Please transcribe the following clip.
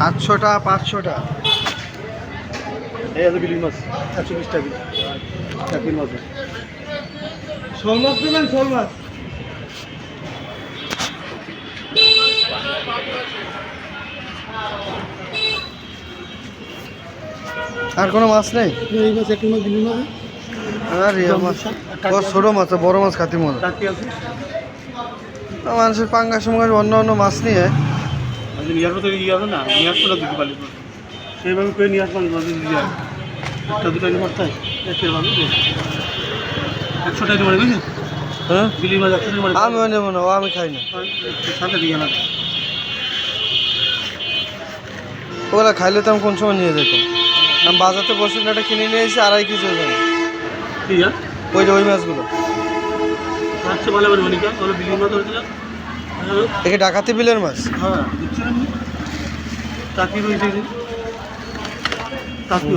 800টা 500টা। এই আছে বিলি মাছ 120 টাকা চাকরির মাছ। শোল মাছ নেবেন? শোল মাছ আর কোনো মাছ নেই? এই মাছ চাকরির মাছ বিলি মাছ। আর রিয়াল মাছ ছোট মাছ, বড় মাছ খাতি মজা। চাকরি আছে মানুষের পাঙ্গাস মাছ অন্য অন্য মাছ নিয়ে নিয়ে আসবো তো ইয়ে আছে না, নিয়ে আসবো না দিতে পারলি সেইভাবে করে নিয়ে আসবো নদী দিয়ে একটা দুটো নিয়ে পড়তাই একের ভাবে 100 টাকা মানে বুঝলি। হ্যাঁ বিলি মাছ 100 টাকা মানে আমিও নেবো না, ও আমি খাই না। সাথে দিয়ে না ওগুলো খাইলে তো আমি কোন সময় নিয়ে যেতাম। আমি বাজারতে বসে একটা কিনে নিয়ে এসেছি 2.5 কেজি ওজন। ঠিক আছে ওই মাছগুলো আচ্ছা ভালো বলি মনিকা বলো বিলি মাছ ধরেছিলাম। একে ডাকাতি বিলের মাছ। হ্যাঁ দিচ্ছি না চাকরি রয়েছে চাকরি